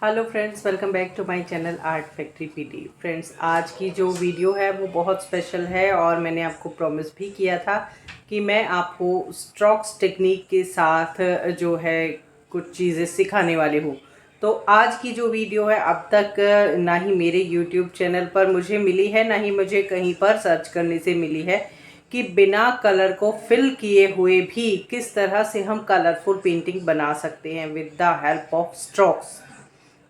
Hello friends, welcome back to my channel art factory PT. Friends, आज की जो video है वो बहुत स्पेशल है और मैंने आपको प्रॉमिस भी किया था कि मैं आपको स्ट्रोक्स टेक्निक के साथ जो है कुछ चीज़ें सिखाने वाली हूँ। तो आज की जो वीडियो है अब तक ना ही मेरे यूट्यूब चैनल पर मुझे मिली है, ना ही मुझे कहीं पर सर्च करने से मिली है कि बिना कलर को फिल किए हुए भी किस तरह से हम कलरफुल पेंटिंग बना सकते हैं with the help of strokes.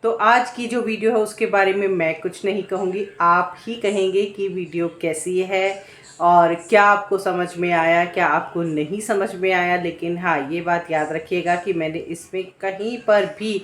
तो आज की जो वीडियो है उसके बारे में मैं कुछ नहीं कहूँगी, आप ही कहेंगे कि वीडियो कैसी है और क्या आपको समझ में आया, क्या आपको नहीं समझ में आया। लेकिन हाँ, ये बात याद रखिएगा कि मैंने इसमें कहीं पर भी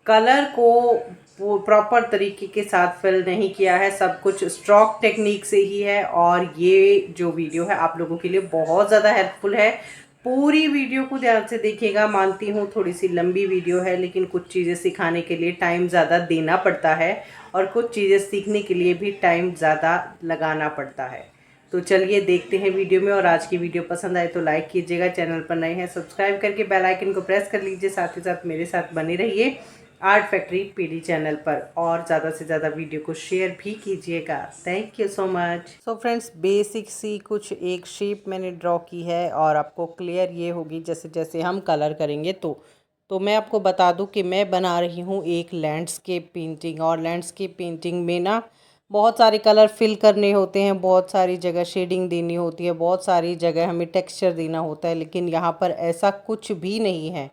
कलर को प्रॉपर तरीके के साथ फिल नहीं किया है, सब कुछ स्ट्रोक टेक्निक से ही है। और ये जो वीडियो है आप लोगों के लिए बहुत ज़्यादा हेल्पफुल है। पूरी वीडियो को ध्यान से देखिएगा। मानती हूँ थोड़ी सी लंबी वीडियो है, लेकिन कुछ चीज़ें सिखाने के लिए टाइम ज़्यादा देना पड़ता है और कुछ चीज़ें सीखने के लिए भी टाइम ज़्यादा लगाना पड़ता है। तो चलिए देखते हैं वीडियो में। और आज की वीडियो पसंद आए तो लाइक कीजिएगा, चैनल पर नए हैं सब्सक्राइब करके बेल आइकन को प्रेस कर लीजिए, साथ ही साथ मेरे साथ बने रहिए आर्ट फैक्ट्री पीडी चैनल पर और ज़्यादा से ज़्यादा वीडियो को शेयर भी कीजिएगा। Thank you so much. So friends, basic सी कुछ एक शेप मैंने ड्रॉ की है और आपको क्लियर ये होगी जैसे जैसे हम कलर करेंगे। तो मैं आपको बता दूं कि मैं बना रही हूँ एक लैंडस्केप पेंटिंग। और लैंडस्केप पेंटिंग में ना बहुत सारे कलर फिल करने होते हैं, बहुत सारी जगह शेडिंग देनी होती है, बहुत सारी जगह हमें टेक्सचर देना होता है। लेकिन यहाँ पर ऐसा कुछ भी नहीं है।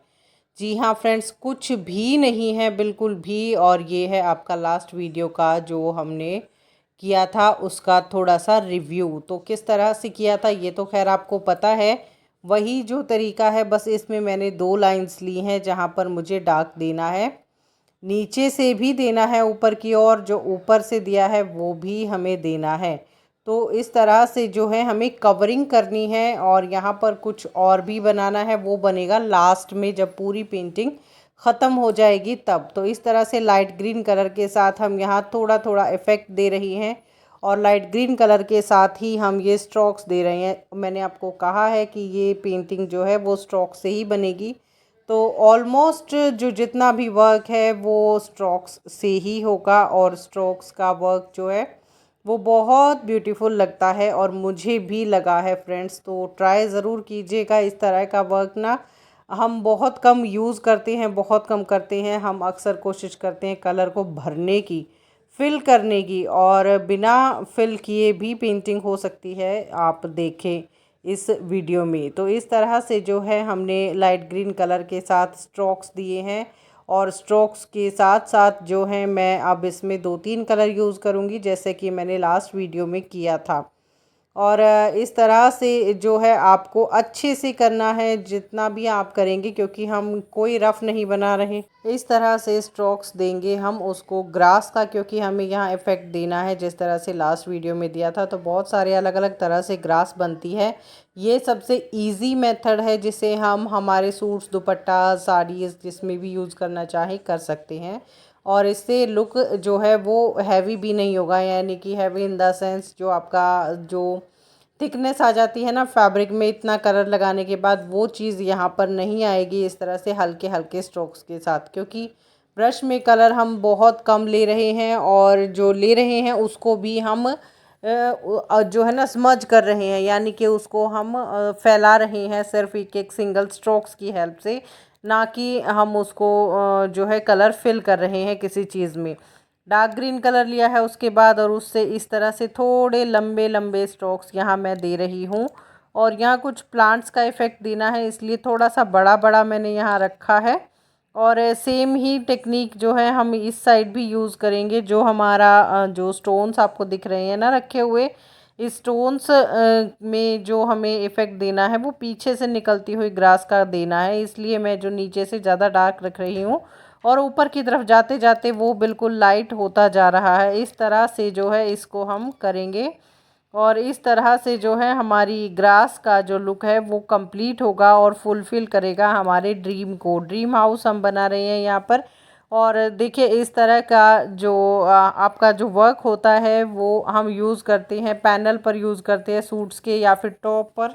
जी हाँ फ्रेंड्स, कुछ भी नहीं है, बिल्कुल भी। और ये है आपका लास्ट वीडियो का जो हमने किया था उसका थोड़ा सा रिव्यू। तो किस तरह से किया था ये तो खैर आपको पता है, वही जो तरीका है। बस इसमें मैंने 2 लाइंस ली हैं जहाँ पर मुझे डार्क देना है, नीचे से भी देना है, ऊपर की ओर जो ऊपर से दिया है वो भी हमें देना है। तो इस तरह से जो है हमें कवरिंग करनी है। और यहाँ पर कुछ और भी बनाना है, वो बनेगा लास्ट में जब पूरी पेंटिंग ख़त्म हो जाएगी तब। तो इस तरह से लाइट ग्रीन कलर के साथ हम यहाँ थोड़ा थोड़ा इफ़ेक्ट दे रही हैं और लाइट ग्रीन कलर के साथ ही हम ये स्ट्रोक्स दे रहे हैं। मैंने आपको कहा है कि ये पेंटिंग जो है वो स्ट्रोक से ही बनेगी। तो ऑलमोस्ट जो जितना भी वर्क है वो स्ट्रोक्स से ही होगा। और स्ट्रोक्स का वर्क जो है वो बहुत ब्यूटीफुल लगता है और मुझे भी लगा है फ्रेंड्स। तो ट्राई ज़रूर कीजिएगा। इस तरह का वर्क ना हम बहुत कम यूज़ करते हैं, बहुत कम करते हैं। हम अक्सर कोशिश करते हैं कलर को भरने की, फिल करने की, और बिना फिल किए भी पेंटिंग हो सकती है, आप देखें इस वीडियो में। तो इस तरह से जो है हमने लाइट ग्रीन कलर के साथ स्ट्रोक्स दिए हैं। और स्ट्रोक्स के साथ साथ जो है मैं अब इसमें 2-3 कलर यूज़ करूँगी जैसे कि मैंने लास्ट वीडियो में किया था। और इस तरह से जो है आपको अच्छे से करना है जितना भी आप करेंगे, क्योंकि हम कोई रफ़ नहीं बना रहे। इस तरह से स्ट्रोक्स देंगे हम उसको ग्रास का, क्योंकि हमें यहाँ इफ़ेक्ट देना है जिस तरह से लास्ट वीडियो में दिया था। तो बहुत सारे अलग अलग तरह से ग्रास बनती है। ये सबसे इजी मेथड है जिसे हम हमारे सूट्स, दुपट्टा, साड़ीज़ जिसमें भी यूज़ करना चाहें कर सकते हैं। और इससे लुक जो है वो हैवी भी नहीं होगा, यानी कि हैवी इन द सेंस जो आपका जो थिकनेस आ जाती है ना फैब्रिक में इतना कलर लगाने के बाद, वो चीज़ यहाँ पर नहीं आएगी इस तरह से हल्के हल्के स्ट्रोक्स के साथ। क्योंकि ब्रश में कलर हम बहुत कम ले रहे हैं और जो ले रहे हैं उसको भी हम जो है ना स्मज कर रहे हैं, यानी कि उसको हम फैला रहे हैं सिर्फ एक एक सिंगल स्ट्रोक्स की हेल्प से, ना कि हम उसको जो है कलर फिल कर रहे हैं किसी चीज़ में। डार्क ग्रीन कलर लिया है उसके बाद, और उससे इस तरह से थोड़े लंबे लंबे स्ट्रोक्स यहाँ मैं दे रही हूँ। और यहाँ कुछ प्लांट्स का इफ़ेक्ट देना है, इसलिए थोड़ा सा बड़ा बड़ा मैंने यहाँ रखा है। और सेम ही टेक्निक जो है हम इस साइड भी यूज़ करेंगे। जो हमारा जो स्टोन्स आपको दिख रहे हैं ना रखे हुए, इस स्टोन्स में जो हमें इफ़ेक्ट देना है वो पीछे से निकलती हुई ग्रास का देना है। इसलिए मैं जो नीचे से ज़्यादा डार्क रख रही हूँ और ऊपर की तरफ जाते जाते वो बिल्कुल लाइट होता जा रहा है। इस तरह से जो है इसको हम करेंगे और इस तरह से जो है हमारी ग्रास का जो लुक है वो कंप्लीट होगा और फुलफ़िल करेगा हमारे ड्रीम को। ड्रीम हाउस हम बना रहे हैं यहाँ पर। और देखिए इस तरह का जो आपका जो वर्क होता है वो हम यूज़ करते हैं, पैनल पर यूज़ करते हैं सूट्स के या फिर टॉप पर।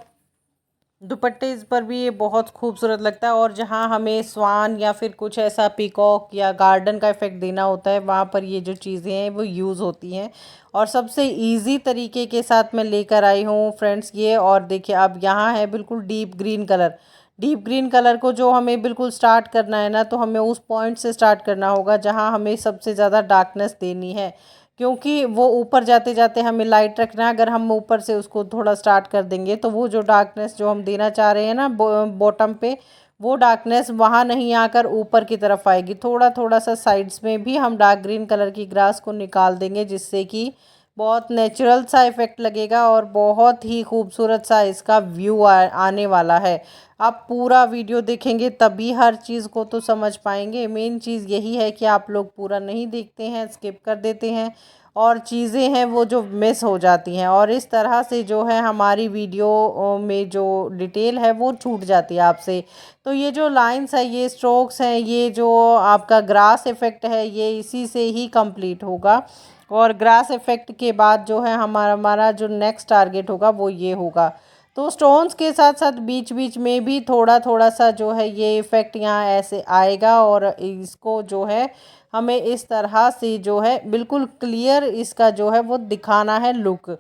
दुपट्टे इस पर भी ये बहुत खूबसूरत लगता है। और जहाँ हमें स्वान या फिर कुछ ऐसा पीकॉक या गार्डन का इफ़ेक्ट देना होता है, वहाँ पर ये जो चीज़ें हैं वो यूज़ होती हैं। और सबसे इजी तरीके के साथ मैं लेकर आई हूँ फ्रेंड्स ये। और देखिए अब यहाँ है बिल्कुल deep green colour. Deep green colour को जो हमें बिल्कुल स्टार्ट करना है ना, तो हमें उस पॉइंट से स्टार्ट करना होगा जहाँ हमें सबसे ज़्यादा डार्कनेस देनी है, क्योंकि वो ऊपर जाते जाते हमें लाइट रखना है। अगर हम ऊपर से उसको थोड़ा स्टार्ट कर देंगे तो वो जो डार्कनेस जो हम देना चाह रहे हैं ना बॉटम पे, वो डार्कनेस वहाँ नहीं आकर ऊपर की तरफ आएगी। थोड़ा थोड़ा सा साइड्स में भी हम डार्क ग्रीन कलर की ग्रास को निकाल देंगे, जिससे कि बहुत नेचुरल सा इफ़ेक्ट लगेगा और बहुत ही खूबसूरत सा इसका व्यू आने वाला है। आप पूरा वीडियो देखेंगे तभी हर चीज़ को तो समझ पाएंगे। मेन चीज़ यही है कि आप लोग पूरा नहीं देखते हैं, स्किप कर देते हैं और चीज़ें हैं वो जो मिस हो जाती हैं, और इस तरह से जो है हमारी वीडियो में जो डिटेल है वो छूट जाती है आपसे। तो ये जो लाइंस है, ये स्ट्रोक्स हैं, ये जो आपका ग्रास इफ़ेक्ट है, ये इसी से ही कंप्लीट होगा। और ग्रास इफ़ेक्ट के बाद जो है हमारा हमारा जो नेक्स्ट टारगेट होगा वो ये होगा। तो स्टोन्स के साथ साथ बीच बीच में भी थोड़ा थोड़ा सा जो है ये इफ़ेक्ट यहाँ ऐसे आएगा, और इसको जो है हमें इस तरह से जो है बिल्कुल क्लियर इसका जो है वो दिखाना है लुक।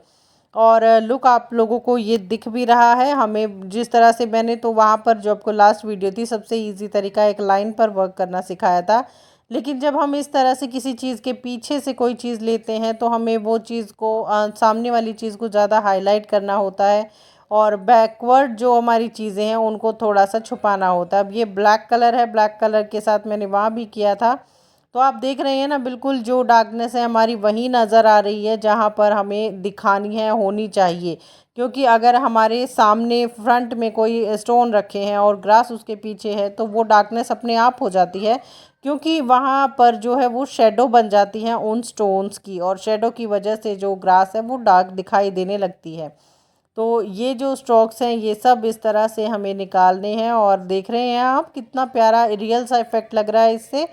और लुक आप लोगों को ये दिख भी रहा है। हमें जिस तरह से मैंने तो वहाँ पर जो आपको लास्ट वीडियो थी, सबसे इजी तरीका एक लाइन पर वर्क करना सिखाया था। लेकिन जब हम इस तरह से किसी चीज़ के पीछे से कोई चीज़ लेते हैं तो हमें वो चीज़ को सामने वाली चीज़ को ज़्यादा हाईलाइट करना होता है, और बैकवर्ड जो हमारी चीज़ें हैं उनको थोड़ा सा छुपाना होता है। अब ये ब्लैक कलर है, ब्लैक कलर के साथ मैंने वहाँ भी किया था। तो आप देख रहे हैं ना, बिल्कुल जो डार्कनेस है हमारी वहीं नज़र आ रही है जहाँ पर हमें दिखानी है, होनी चाहिए। क्योंकि अगर हमारे सामने फ्रंट में कोई स्टोन रखे हैं और ग्रास उसके पीछे है तो वो डार्कनेस अपने आप हो जाती है, क्योंकि वहाँ पर जो है वो शेडो बन जाती हैं उन स्टोन्स की, और शेडो की वजह से जो ग्रास है वो डार्क दिखाई देने लगती है। तो ये जो स्ट्रोक्स हैं ये सब इस तरह से हमें निकालने हैं, और देख रहे हैं आप कितना प्यारा रियल सा इफ़ेक्ट लग रहा है इससे।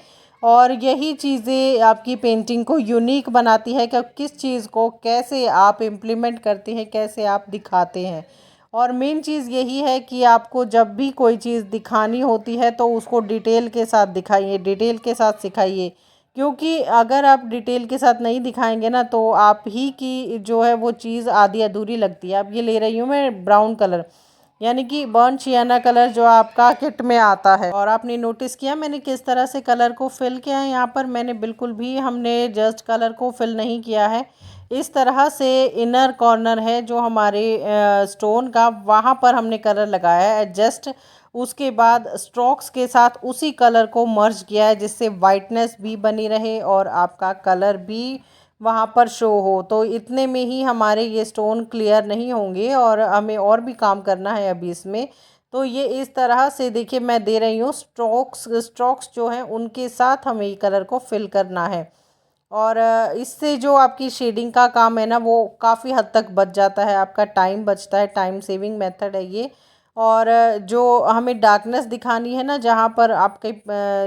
और यही चीज़ें आपकी पेंटिंग को यूनिक बनाती है कि किस चीज़ को कैसे आप इम्प्लीमेंट करते हैं, कैसे आप दिखाते हैं। और मेन चीज़ यही है कि आपको जब भी कोई चीज़ दिखानी होती है तो उसको डिटेल के साथ दिखाइए, डिटेल के साथ सिखाइए। क्योंकि अगर आप डिटेल के साथ नहीं दिखाएंगे ना तो आप ही की जो है वो चीज़ आधी अधूरी लगती है। अब ये ले रही हूँ मैं ब्राउन कलर, यानी कि बर्न शियाना कलर जो आपका किट में आता है। और आपने नोटिस किया मैंने किस तरह से कलर को फिल किया है। यहाँ पर मैंने बिल्कुल भी हमने जस्ट कलर को फिल नहीं किया है। इस तरह से इनर कॉर्नर है जो हमारे स्टोन का, वहाँ पर हमने कलर लगाया है जस्ट। उसके बाद स्ट्रोक्स के साथ उसी कलर को मर्ज किया है, जिससे वाइटनेस भी बनी रहे और आपका कलर भी वहाँ पर शो हो। तो इतने में ही हमारे ये स्टोन क्लियर नहीं होंगे और हमें और भी काम करना है अभी इसमें। तो ये इस तरह से देखिए मैं दे रही हूँ, स्ट्रोक्स स्ट्रोक्स जो हैं उनके साथ हमें ये कलर को फिल करना है। और इससे जो आपकी शेडिंग का काम है ना वो काफ़ी हद तक बच जाता है, आपका टाइम बचता है, टाइम सेविंग मेथड है ये। और जो हमें डार्कनेस दिखानी है ना, जहाँ पर आपके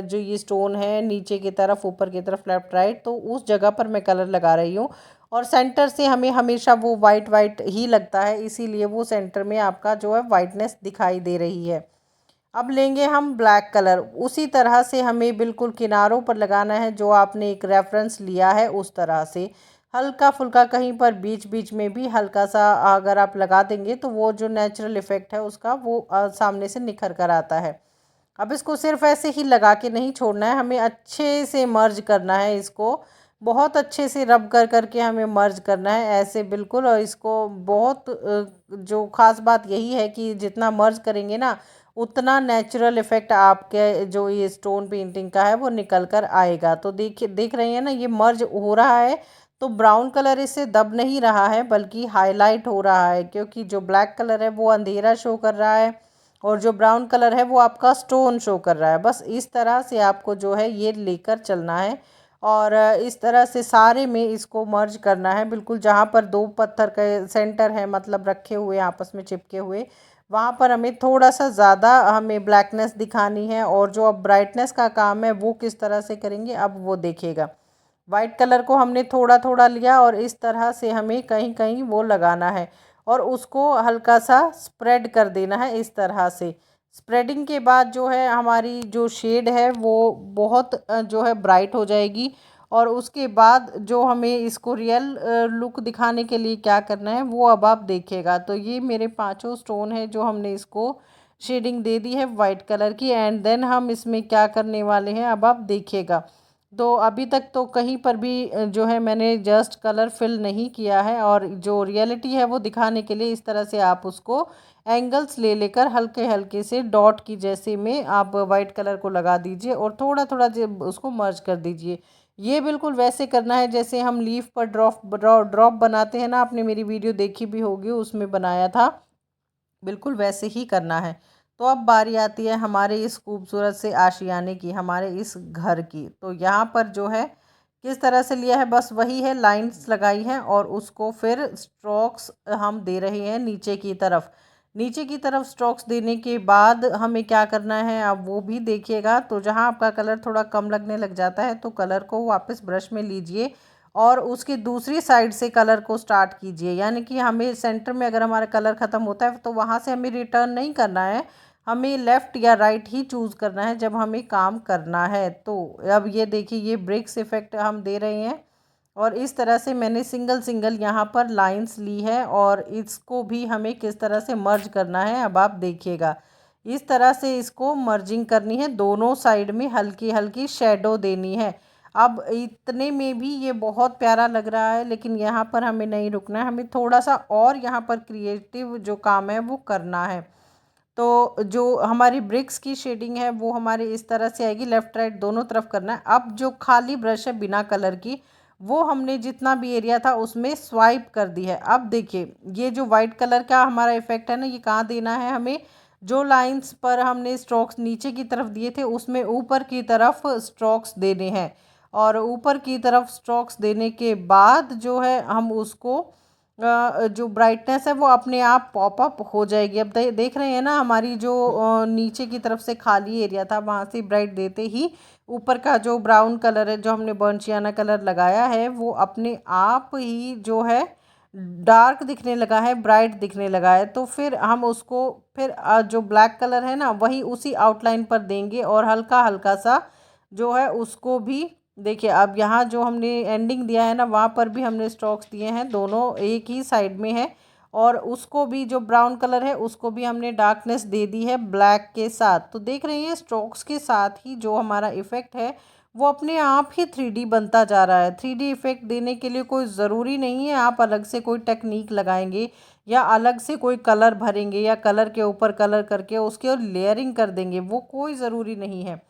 जो ये स्टोन है नीचे की तरफ, ऊपर की तरफ, लेफ्ट राइट, तो उस जगह पर मैं कलर लगा रही हूँ। और सेंटर से हमें हमेशा वो वाइट वाइट ही लगता है, इसीलिए वो सेंटर में आपका जो है वाइटनेस दिखाई दे रही है। अब लेंगे हम ब्लैक कलर, उसी तरह से हमें बिल्कुल किनारों पर लगाना है जो आपने एक रेफरेंस लिया है उस तरह से। हल्का फुल्का कहीं पर बीच बीच में भी हल्का सा अगर आप लगा देंगे तो वो जो नेचुरल इफ़ेक्ट है उसका वो सामने से निखर कर आता है। अब इसको सिर्फ ऐसे ही लगा के नहीं छोड़ना है, हमें अच्छे से मर्ज करना है इसको। बहुत अच्छे से रब कर करके हमें मर्ज करना है ऐसे बिल्कुल। और इसको बहुत जो ख़ास बात यही है कि जितना मर्ज करेंगे ना उतना नेचुरल इफ़ेक्ट आपके जो ये स्टोन पेंटिंग का है वो निकल कर आएगा। तो देखिए, देख रहे हैं ना ये मर्ज हो रहा है। तो ब्राउन कलर इससे दब नहीं रहा है बल्कि हाईलाइट हो रहा है, क्योंकि जो ब्लैक कलर है वो अंधेरा शो कर रहा है और जो ब्राउन कलर है वो आपका स्टोन शो कर रहा है। बस इस तरह से आपको जो है ये लेकर चलना है। और इस तरह से सारे में इसको मर्ज करना है बिल्कुल। जहाँ पर दो पत्थर के सेंटर है, मतलब रखे हुए आपस में चिपके हुए, वहाँ पर हमें थोड़ा सा ज़्यादा हमें ब्लैकनेस दिखानी है। और जो अब ब्राइटनेस का काम है वो किस तरह से करेंगे अब वो देखिएगा। वाइट कलर को हमने थोड़ा थोड़ा लिया और इस तरह से हमें कहीं कहीं वो लगाना है। और उसको हल्का सा स्प्रेड कर देना है इस तरह से। स्प्रेडिंग के बाद जो है हमारी जो शेड है वो बहुत जो है ब्राइट हो जाएगी। और उसके बाद जो हमें इसको रियल लुक दिखाने के लिए क्या करना है वो अब आप देखिएगा। तो ये मेरे पांचों स्टोन है जो हमने इसको शेडिंग दे दी है वाइट कलर की। एंड देन हम इसमें क्या करने वाले हैं अब आप देखिएगा। तो अभी तक तो कहीं पर भी जो है मैंने जस्ट कलर फिल नहीं किया है, और जो रियलिटी है वो दिखाने के लिए इस तरह से आप उसको एंगल्स ले लेकर हल्के हल्के से डॉट की जैसे में आप वाइट कलर को लगा दीजिए और थोड़ा थोड़ा उसको मर्ज कर दीजिए। ये बिल्कुल वैसे करना है जैसे हम लीफ पर ड्रॉप ड्रॉप बनाते हैं ना, आपने मेरी वीडियो देखी भी होगी, उसमें बनाया था, बिल्कुल वैसे ही करना है। तो अब बारी आती है हमारे इस खूबसूरत से आशियाने की, हमारे इस घर की। तो यहाँ पर जो है किस तरह से लिया है, बस वही है, लाइंस लगाई हैं और उसको फिर स्ट्रोक्स हम दे रहे हैं नीचे की तरफ। नीचे की तरफ स्ट्रोक्स देने के बाद हमें क्या करना है अब वो भी देखिएगा। तो जहाँ आपका कलर थोड़ा कम लगने लग जाता है तो कलर को वापस ब्रश में लीजिए और उसकी दूसरी साइड से कलर को स्टार्ट कीजिए। यानी कि हमें सेंटर में अगर हमारा कलर ख़त्म होता है तो वहाँ से हमें रिटर्न नहीं करना है, हमें लेफ़्ट या राइट ही चूज़ करना है जब हमें काम करना है। तो अब ये देखिए ये ब्रिक्स इफ़ेक्ट हम दे रहे हैं और इस तरह से मैंने सिंगल सिंगल यहाँ पर लाइंस ली है और इसको भी हमें किस तरह से मर्ज करना है अब आप देखिएगा। इस तरह से इसको मर्जिंग करनी है, दोनों साइड में हल्की हल्की शेडो देनी है। अब इतने में भी ये बहुत प्यारा लग रहा है, लेकिन यहाँ पर हमें नहीं रुकना है, हमें थोड़ा सा और यहाँ पर क्रिएटिव जो काम है वो करना है। तो जो हमारी ब्रिक्स की शेडिंग है वो हमारे इस तरह से आएगी, लेफ़्ट राइट दोनों तरफ करना है। अब जो खाली ब्रश है बिना कलर की, वो हमने जितना भी एरिया था उसमें स्वाइप कर दी है। अब देखिए ये जो वाइट कलर का हमारा इफ़ेक्ट है ना, ये कहाँ देना है हमें, जो लाइंस पर हमने स्ट्रोक्स नीचे की तरफ दिए थे उसमें ऊपर की तरफ स्ट्रोक्स देने हैं। और ऊपर की तरफ स्ट्रोक्स देने के बाद जो है हम उसको जो ब्राइटनेस है वो अपने आप पॉपअप हो जाएगी। अब देख रहे हैं ना हमारी जो नीचे की तरफ से खाली एरिया था वहाँ से ब्राइट देते ही ऊपर का जो ब्राउन कलर है जो हमने बर्नशियाना कलर लगाया है वो अपने आप ही जो है डार्क दिखने लगा है, ब्राइट दिखने लगा है। तो फिर हम उसको फिर जो ब्लैक कलर है ना वही उसी आउटलाइन पर देंगे और हल्का हल्का सा जो है उसको भी देखिए। अब यहाँ जो हमने एंडिंग दिया है ना वहाँ पर भी हमने स्ट्रोक्स दिए हैं, दोनों एक ही साइड में है। और उसको भी जो ब्राउन कलर है उसको भी हमने डार्कनेस दे दी है ब्लैक के साथ। तो देख रहे हैं स्ट्रोक्स के साथ ही जो हमारा इफ़ेक्ट है वो अपने आप ही 3D बनता जा रहा है। 3D इफ़ेक्ट देने के लिए कोई ज़रूरी नहीं है आप अलग से कोई टेक्निक लगाएंगे या अलग से कोई कलर भरेंगे या कलर के ऊपर कलर करके उसके और लेयरिंग कर देंगे, वो कोई ज़रूरी नहीं है।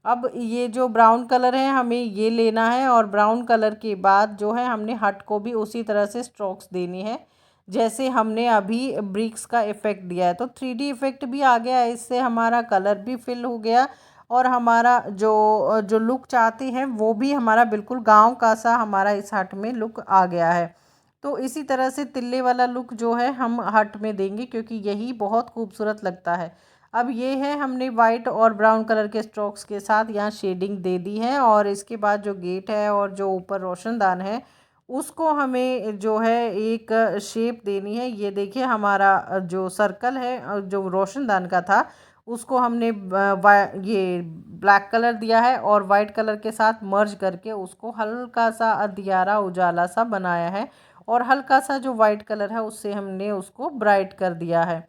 अब ये जो ब्राउन कलर है हमें ये लेना है और ब्राउन कलर के बाद जो है हमने हट को भी उसी तरह से स्ट्रोक्स देनी है जैसे हमने अभी ब्रिक्स का इफ़ेक्ट दिया है। तो 3D इफ़ेक्ट भी आ गया, इससे हमारा कलर भी फिल हो गया और हमारा जो जो लुक चाहते हैं वो भी हमारा बिल्कुल गांव का सा हमारा इस हट में लुक आ गया है। तो इसी तरह से तिल्ले वाला लुक जो है हम हट में देंगे क्योंकि यही बहुत खूबसूरत लगता है। अब ये है हमने वाइट और ब्राउन कलर के स्ट्रोक्स के साथ यहाँ शेडिंग दे दी है और इसके बाद जो गेट है और जो ऊपर रोशनदान है उसको हमें जो है एक शेप देनी है। ये देखिए हमारा जो सर्कल है जो रोशनदान का था उसको हमने ये ब्लैक कलर दिया है और वाइट कलर के साथ मर्ज करके उसको हल्का सा अंधियारा उजाला सा बनाया है और हल्का सा जो वाइट कलर है उससे हमने उसको ब्राइट कर दिया है।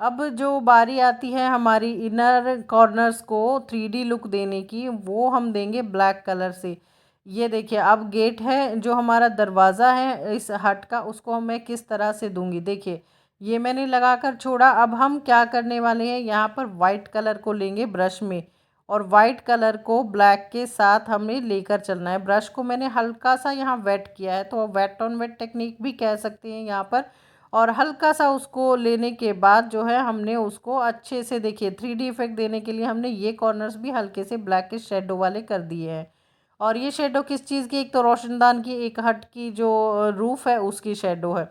अब जो बारी आती है हमारी इनर कॉर्नर्स को 3D लुक देने की, वो हम देंगे ब्लैक कलर से। ये देखिए अब गेट है जो हमारा दरवाज़ा है इस हट का उसको मैं किस तरह से दूंगी, देखिए ये मैंने लगा कर छोड़ा। अब हम क्या करने वाले हैं, यहाँ पर वाइट कलर को लेंगे ब्रश में और वाइट कलर को ब्लैक के साथ हमें लेकर चलना है। ब्रश को मैंने हल्का सा यहाँ वेट किया है, तो वेट ऑन वेट टेक्निक भी कह सकते हैं यहाँ पर। और हल्का सा उसको लेने के बाद जो है हमने उसको अच्छे से देखिए 3D इफेक्ट देने के लिए हमने ये कॉर्नर्स भी हल्के से ब्लैक के शेडो वाले कर दिए हैं। और ये शेडो किस चीज़ की, एक तो रोशनदान की, एक हट की जो रूफ़ है उसकी शेडो है।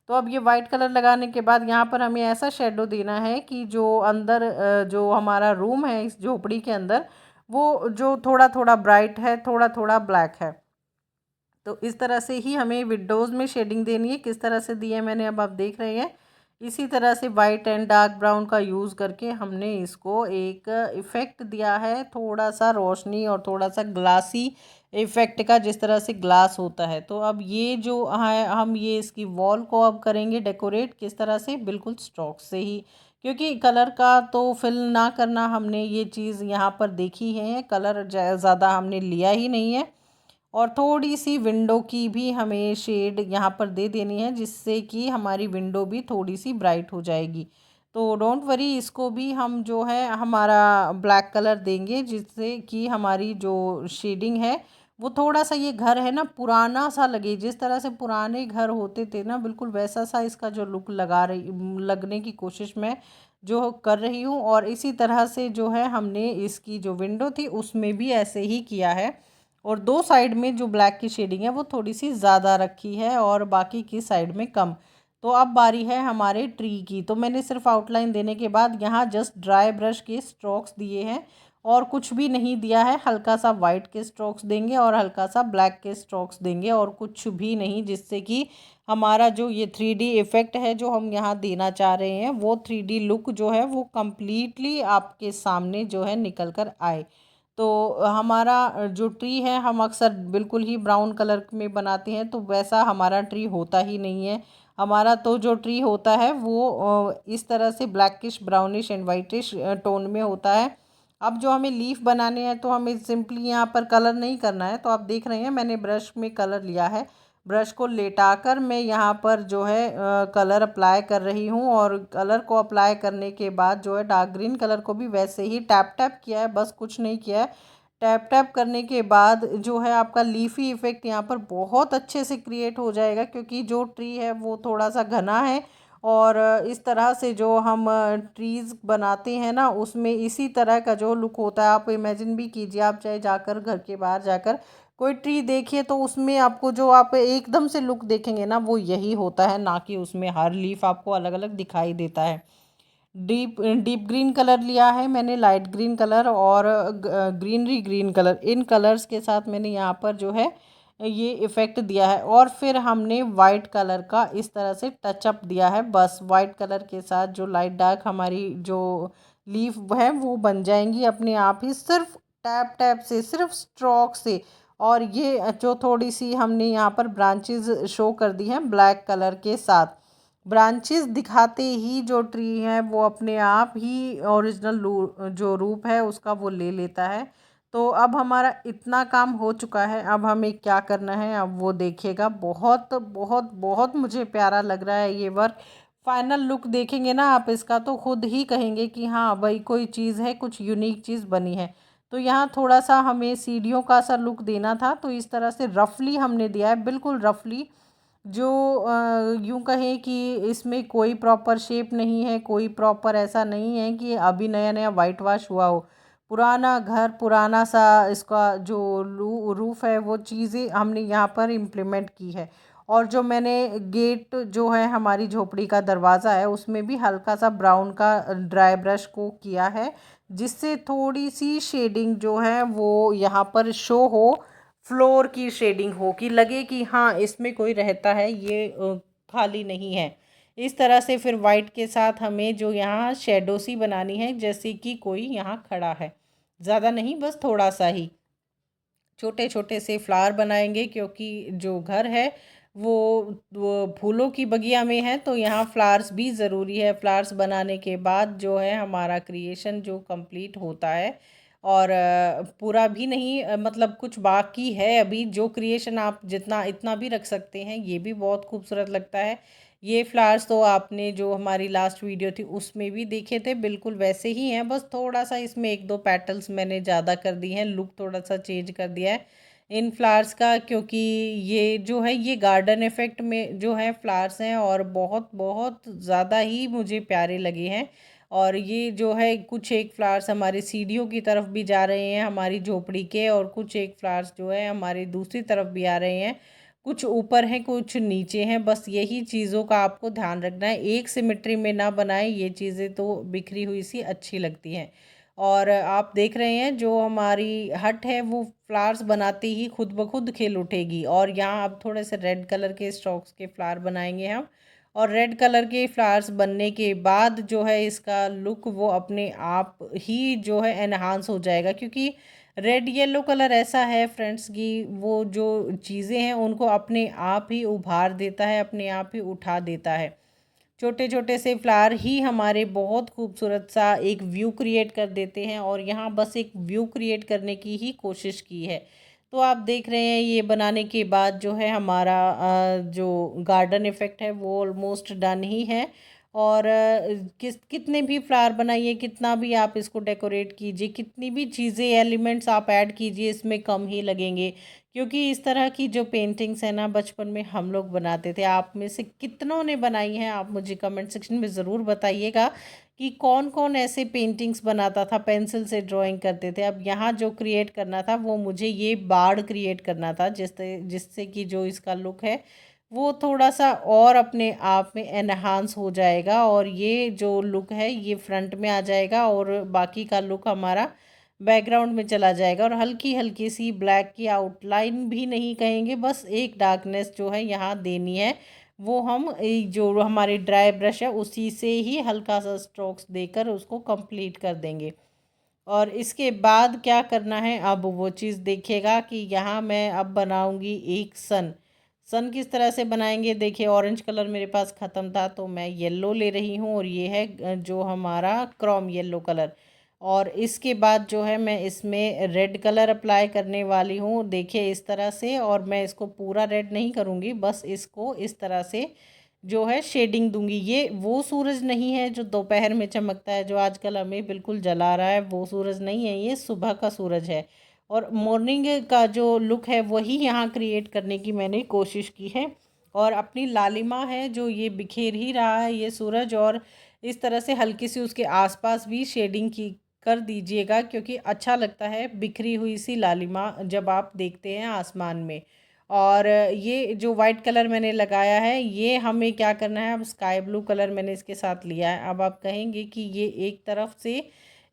तो अब ये वाइट कलर लगाने के बाद यहाँ पर हमें ऐसा शेडो देना है कि जो अंदर जो हमारा रूम है इस झोपड़ी के अंदर वो जो थोड़ा थोड़ा ब्राइट है थोड़ा थोड़ा ब्लैक है। तो इस तरह से ही हमें विंडोज़ में शेडिंग देनी है। किस तरह से दी है मैंने, अब आप देख रहे हैं। इसी तरह से वाइट एंड डार्क ब्राउन का यूज़ करके हमने इसको एक इफ़ेक्ट दिया है, थोड़ा सा रोशनी और थोड़ा सा ग्लासी इफ़ेक्ट का, जिस तरह से ग्लास होता है। तो अब ये जो है, हम ये इसकी वॉल को अब करेंगे डेकोरेट। किस तरह से, बिल्कुल स्ट्रोक से ही, क्योंकि कलर का तो फिल ना करना हमने ये चीज़ यहाँ पर देखी है, कलर ज़्यादा हमने लिया ही नहीं है। और थोड़ी सी विंडो की भी हमें शेड यहाँ पर दे देनी है, जिससे कि हमारी विंडो भी थोड़ी सी ब्राइट हो जाएगी। तो डोंट वरी, इसको भी हम जो है हमारा ब्लैक कलर देंगे, जिससे कि हमारी जो शेडिंग है वो थोड़ा सा, ये घर है ना पुराना सा लगे, जिस तरह से पुराने घर होते थे ना, बिल्कुल वैसा सा इसका जो लुक लगने की कोशिश मैं जो कर रही हूँ। और इसी तरह से जो है हमने इसकी जो विंडो थी उसमें भी ऐसे ही किया है। और दो साइड में जो ब्लैक की शेडिंग है वो थोड़ी सी ज़्यादा रखी है और बाकी की साइड में कम। तो अब बारी है हमारे ट्री की। तो मैंने सिर्फ आउटलाइन देने के बाद यहाँ जस्ट ड्राई ब्रश के स्ट्रोक्स दिए हैं और कुछ भी नहीं दिया है। हल्का सा वाइट के स्ट्रोक्स देंगे और हल्का सा ब्लैक के स्ट्रोक्स देंगे और कुछ भी नहीं, जिससे कि हमारा जो ये 3D इफ़ेक्ट है जो हम यहाँ देना चाह रहे हैं, वो 3D लुक जो है वो कम्प्लीटली आपके सामने जो है निकल कर आए। तो हमारा जो ट्री है, हम अक्सर बिल्कुल ही ब्राउन कलर में बनाते हैं, तो वैसा हमारा ट्री होता ही नहीं है। हमारा तो जो ट्री होता है वो इस तरह से blackish brownish and whitish tone में होता है। अब जो हमें लीफ बनाने हैं तो हमें सिंपली यहाँ पर कलर नहीं करना है। तो आप देख रहे हैं मैंने ब्रश में कलर लिया है, ब्रश को लेटाकर मैं यहाँ पर जो है कलर अप्लाई कर रही हूँ। और कलर को अप्लाई करने के बाद जो है डार्क ग्रीन कलर को भी वैसे ही टैप टैप किया है, बस कुछ नहीं किया है। टैप टैप करने के बाद जो है आपका लीफी इफ़ेक्ट यहाँ पर बहुत अच्छे से क्रिएट हो जाएगा, क्योंकि जो ट्री है वो थोड़ा सा घना है। और इस तरह से जो हम ट्रीज़ बनाते हैं ना, उसमें इसी तरह का जो लुक होता है, आप इमेजिन भी कीजिए। आप चाहे जाकर घर के बाहर जाकर कोई ट्री देखिए तो उसमें आपको जो आप एकदम से लुक देखेंगे ना, वो यही होता है, ना कि उसमें हर लीफ आपको अलग अलग दिखाई देता है। डीप डीप ग्रीन कलर लिया है मैंने, लाइट ग्रीन कलर और ग्रीनरी ग्रीन कलर, इन कलर्स के साथ मैंने यहाँ पर जो है ये इफ़ेक्ट दिया है। और फिर हमने वाइट कलर का इस तरह से टचअप दिया है। बस वाइट कलर के साथ जो लाइट डार्क हमारी जो लीफ है वो बन जाएंगी अपने आप ही, सिर्फ टैप टैप से, सिर्फ स्ट्रोक से। और ये जो थोड़ी सी हमने यहाँ पर ब्रांचेस शो कर दी हैं ब्लैक कलर के साथ, ब्रांचेस दिखाते ही जो ट्री है वो अपने आप ही ओरिजिनल जो रूप है उसका वो ले लेता है। तो अब हमारा इतना काम हो चुका है, अब हमें क्या करना है अब वो देखिएगा। बहुत बहुत बहुत मुझे प्यारा लग रहा है ये वर्क। फाइनल लुक देखेंगे ना आप इसका तो खुद ही कहेंगे कि हाँ भाई कोई चीज़ है, कुछ यूनिक चीज़ बनी है। तो यहाँ थोड़ा सा हमें सीढ़ियों का सा लुक देना था, तो इस तरह से रफली हमने दिया है, बिल्कुल रफली। जो यूँ कहें कि इसमें कोई प्रॉपर शेप नहीं है, कोई प्रॉपर ऐसा नहीं है कि अभी नया नया वाइट वाश हुआ हो। पुराना घर, पुराना सा इसका जो रूफ है, वो चीज़ें हमने यहाँ पर इम्प्लीमेंट की है। और जो मैंने गेट जो है हमारी झोपड़ी का दरवाज़ा है, उसमें भी हल्का सा ब्राउन का ड्राई ब्रश को किया है, जिससे थोड़ी सी शेडिंग जो है वो यहाँ पर शो हो, फ्लोर की शेडिंग हो, कि लगे कि हाँ इसमें कोई रहता है, ये खाली नहीं है। इस तरह से फिर वाइट के साथ हमें जो यहाँ शेडो सी बनानी है, जैसे कि कोई यहाँ खड़ा है, ज़्यादा नहीं, बस थोड़ा सा ही। छोटे छोटे से फ्लावर बनाएंगे, क्योंकि जो घर है वो फूलों की बगिया में है, तो यहाँ फ्लावर्स भी ज़रूरी है। फ्लावर्स बनाने के बाद जो है हमारा क्रिएशन जो कंप्लीट होता है। और पूरा भी नहीं, मतलब कुछ बाकी है अभी। जो क्रिएशन आप जितना इतना भी रख सकते हैं, ये भी बहुत खूबसूरत लगता है। ये फ्लावर्स तो आपने जो हमारी लास्ट वीडियो थी उसमें भी देखे थे, बिल्कुल वैसे ही हैं, बस थोड़ा सा इसमें एक दो पेटल्स मैंने ज़्यादा कर दी हैं, लुक थोड़ा सा चेंज कर दिया है इन फ्लावर्स का, क्योंकि ये जो है ये गार्डन इफ़ेक्ट में जो है फ्लावर्स हैं और बहुत बहुत ज़्यादा ही मुझे प्यारे लगे हैं। और ये जो है कुछ एक फ्लावर्स हमारी सीढ़ियों की तरफ भी जा रहे हैं हमारी झोपड़ी के, और कुछ एक फ्लावर्स जो है हमारी दूसरी तरफ भी आ रहे हैं, कुछ ऊपर हैं कुछ नीचे हैं। बस यही चीज़ों का आपको ध्यान रखना है, एक सिमेट्री में ना बनाए, ये चीज़ें तो बिखरी हुई सी अच्छी लगती हैं। और आप देख रहे हैं जो हमारी हट है वो फ्लावर्स बनाते ही खुद ब खुद खिल उठेगी। और यहाँ अब थोड़े से रेड कलर के स्टॉक्स के फ्लावर बनाएंगे हम। और रेड कलर के फ्लावर्स बनने के बाद जो है इसका लुक वो अपने आप ही जो है एनहांस हो जाएगा, क्योंकि रेड येलो कलर ऐसा है फ्रेंड्स कि वो जो चीज़ें हैं उनको अपने आप ही उभार देता है, अपने आप ही उठा देता है। छोटे छोटे से फ्लावर ही हमारे बहुत खूबसूरत सा एक व्यू क्रिएट कर देते हैं, और यहाँ बस एक व्यू क्रिएट करने की ही कोशिश की है। तो आप देख रहे हैं ये बनाने के बाद जो है हमारा जो गार्डन इफ़ेक्ट है वो ऑलमोस्ट डन ही है। और कितने भी फ्लावर बनाइए, कितना भी आप इसको डेकोरेट कीजिए, कितनी भी चीज़ें एलिमेंट्स आप ऐड कीजिए, इसमें कम ही लगेंगे। क्योंकि इस तरह की जो पेंटिंग्स है ना बचपन में हम लोग बनाते थे। आप में से कितनों ने बनाई हैं, आप मुझे कमेंट सेक्शन में ज़रूर बताइएगा कि कौन कौन ऐसे पेंटिंग्स बनाता था, पेंसिल से ड्राइंग करते थे। अब यहाँ जो क्रिएट करना था वो मुझे ये बाड़ क्रिएट करना था, जिससे जिससे कि जो इसका लुक है वो थोड़ा सा और अपने आप में एनहांस हो जाएगा, और ये जो लुक है ये फ्रंट में आ जाएगा और बाकी का लुक हमारा बैकग्राउंड में चला जाएगा। और हल्की हल्की सी ब्लैक की आउटलाइन भी नहीं कहेंगे, बस एक डार्कनेस जो है यहाँ देनी है, वो हम जो हमारी ड्राई ब्रश है उसी से ही हल्का सा स्ट्रोक्स देकर उसको कंप्लीट कर देंगे। और इसके बाद क्या करना है अब वो चीज़ देखिएगा कि यहाँ मैं अब बनाऊंगी एक सन। सन किस तरह से बनाएंगे, देखिए ऑरेंज कलर मेरे पास ख़त्म था तो मैं येलो ले रही हूँ, और ये है जो हमारा क्रोम येलो कलर। और इसके बाद जो है मैं इसमें रेड कलर अप्लाई करने वाली हूँ, देखिए इस तरह से। और मैं इसको पूरा रेड नहीं करूँगी, बस इसको इस तरह से जो है शेडिंग दूंगी। ये वो सूरज नहीं है जो दोपहर में चमकता है, जो आजकल हमें बिल्कुल जला रहा है, वो सूरज नहीं है, ये सुबह का सूरज है। और मॉर्निंग का जो लुक है वही यहाँ क्रिएट करने की मैंने कोशिश की है। और अपनी लालिमा है जो ये बिखेर ही रहा है ये सूरज, और इस तरह से हल्की सी उसके आसपास भी शेडिंग की कर दीजिएगा, क्योंकि अच्छा लगता है बिखरी हुई सी लालिमा जब आप देखते हैं आसमान में। और ये जो वाइट कलर मैंने लगाया है ये हमें क्या करना है, अब स्काई ब्लू कलर मैंने इसके साथ लिया है। अब आप कहेंगे कि ये एक तरफ से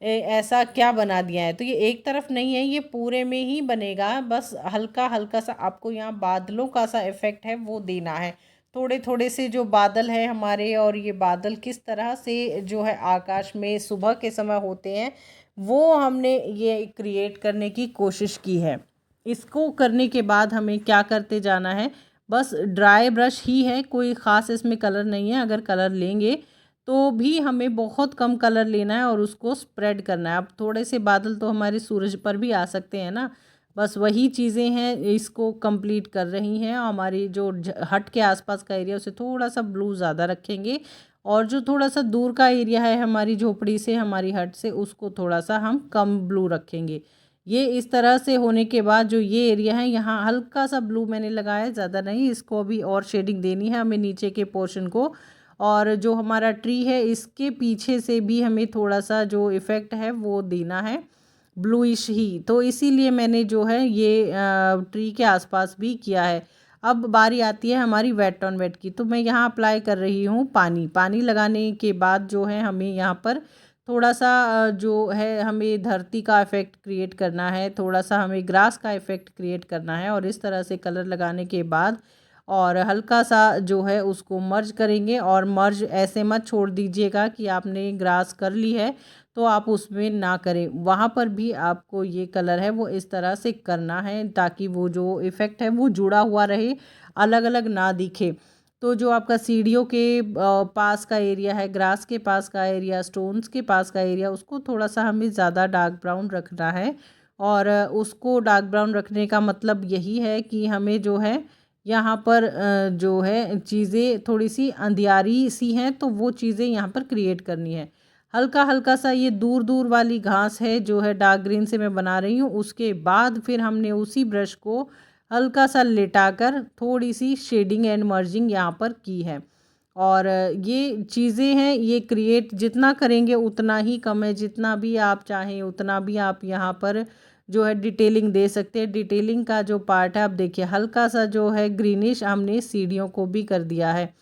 ऐसा क्या बना दिया है, तो ये एक तरफ नहीं है, ये पूरे में ही बनेगा। बस हल्का हल्का सा आपको यहाँ बादलों का सा इफ़ेक्ट है वो देना है। थोड़े थोड़े से जो बादल है हमारे, और ये बादल किस तरह से जो है आकाश में सुबह के समय होते हैं वो हमने ये क्रिएट करने की कोशिश की है। इसको करने के बाद हमें क्या करते जाना है, बस ड्राई ब्रश ही है, कोई ख़ास इसमें कलर नहीं है। अगर कलर लेंगे तो भी हमें बहुत कम कलर लेना है और उसको स्प्रेड करना है। अब थोड़े से बादल तो हमारे सूरज पर भी आ सकते हैं ना, बस वही चीज़ें हैं इसको कंप्लीट कर रही हैं। हमारी जो हट के आसपास का एरिया उसे थोड़ा सा ब्लू ज़्यादा रखेंगे, और जो थोड़ा सा दूर का एरिया है हमारी झोपड़ी से, हमारी हट से, उसको थोड़ा सा हम कम ब्लू रखेंगे। ये इस तरह से होने के बाद जो ये एरिया है यहाँ हल्का सा ब्लू मैंने लगाया है, ज़्यादा नहीं। इसको अभी और शेडिंग देनी है हमें नीचे के पोर्शन को। और जो हमारा ट्री है इसके पीछे से भी हमें थोड़ा सा जो इफ़ेक्ट है वो देना है ब्लूइश ही, तो इसीलिए मैंने जो है ये ट्री के आसपास भी किया है। अब बारी आती है हमारी वेट ऑन वेट की, तो मैं यहाँ अप्लाई कर रही हूँ पानी। पानी लगाने के बाद जो है हमें यहाँ पर थोड़ा सा जो है हमें धरती का इफ़ेक्ट क्रिएट करना है, थोड़ा सा हमें ग्रास का इफ़ेक्ट क्रिएट करना है। और इस तरह से कलर लगाने के बाद और हल्का सा जो है उसको मर्ज करेंगे। और मर्ज ऐसे मत छोड़ दीजिएगा कि आपने ग्रास कर ली है तो आप उसमें ना करें, वहाँ पर भी आपको ये कलर है वो इस तरह से करना है ताकि वो जो इफ़ेक्ट है वो जुड़ा हुआ रहे, अलग अलग ना दिखे। तो जो आपका सीढ़ियों के पास का एरिया है, ग्रास के पास का एरिया, स्टोन्स के पास का एरिया, उसको थोड़ा सा हमें ज़्यादा डार्क ब्राउन रखना है। और उसको डार्क ब्राउन रखने का मतलब यही है कि हमें जो है यहाँ पर जो है चीज़ें थोड़ी सी अंधियारी सी हैं तो वो चीज़ें यहाँ पर क्रिएट करनी है। हल्का हल्का सा ये दूर दूर वाली घास है जो है डार्क ग्रीन से मैं बना रही हूँ। उसके बाद फिर हमने उसी ब्रश को हल्का सा लेटाकर थोड़ी सी शेडिंग एंड मर्जिंग यहाँ पर की है। और ये चीज़ें हैं ये क्रिएट जितना करेंगे उतना ही कम है, जितना भी आप चाहें उतना भी आप यहाँ पर जो है डिटेलिंग दे सकते हैं। डिटेलिंग का जो पार्ट है आप देखिए हल्का सा जो है ग्रीनिश हमने सीढ़ियों को भी कर दिया है।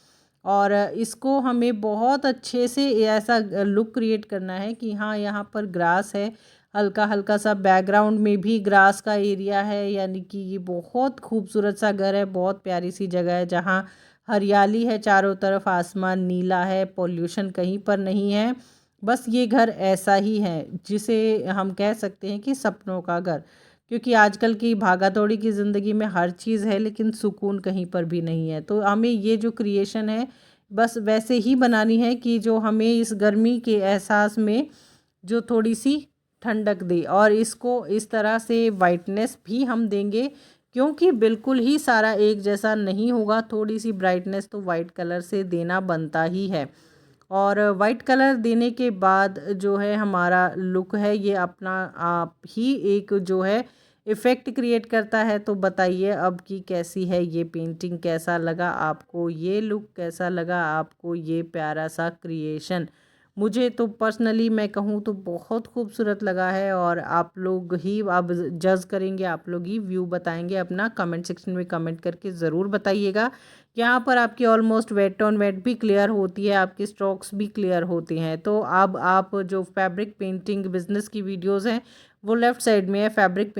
और इसको हमें बहुत अच्छे से ऐसा लुक क्रिएट करना है कि हाँ यहाँ पर ग्रास है, हल्का हल्का सा बैकग्राउंड में भी ग्रास का एरिया है, यानी कि ये बहुत खूबसूरत सा घर है, बहुत प्यारी सी जगह है जहाँ हरियाली है चारों तरफ, आसमान नीला है, पोल्यूशन कहीं पर नहीं है। बस ये घर ऐसा ही है जिसे हम कह सकते हैं कि सपनों का घर, क्योंकि आजकल की भागा दौड़ी की ज़िंदगी में हर चीज़ है लेकिन सुकून कहीं पर भी नहीं है। तो हमें ये जो क्रिएशन है बस वैसे ही बनानी है कि जो हमें इस गर्मी के एहसास में जो थोड़ी सी ठंडक दे, और इसको इस तरह से वाइटनेस भी हम देंगे क्योंकि बिल्कुल ही सारा एक जैसा नहीं होगा, थोड़ी सी ब्राइटनेस तो वाइट कलर से देना बनता ही है। और वाइट कलर देने के बाद जो है हमारा लुक है ये अपना आप ही एक जो है इफ़ेक्ट क्रिएट करता है। तो बताइए अब कि कैसी है ये पेंटिंग, कैसा लगा आपको ये लुक, कैसा लगा आपको ये प्यारा सा क्रिएशन। मुझे तो पर्सनली मैं कहूँ तो बहुत खूबसूरत लगा है, और आप लोग ही अब जज करेंगे, आप लोग ही व्यू बताएंगे अपना। कमेंट सेक्शन में कमेंट करके ज़रूर बताइएगा। यहाँ पर आपकी ऑलमोस्ट वेट ऑन वेट भी क्लियर होती है, आपके स्ट्रोक्स भी क्लियर होते हैं। तो अब आप जो फैब्रिक पेंटिंग बिजनेस की वीडियोस हैं वो लेफ़्ट साइड में है, फैब्रिक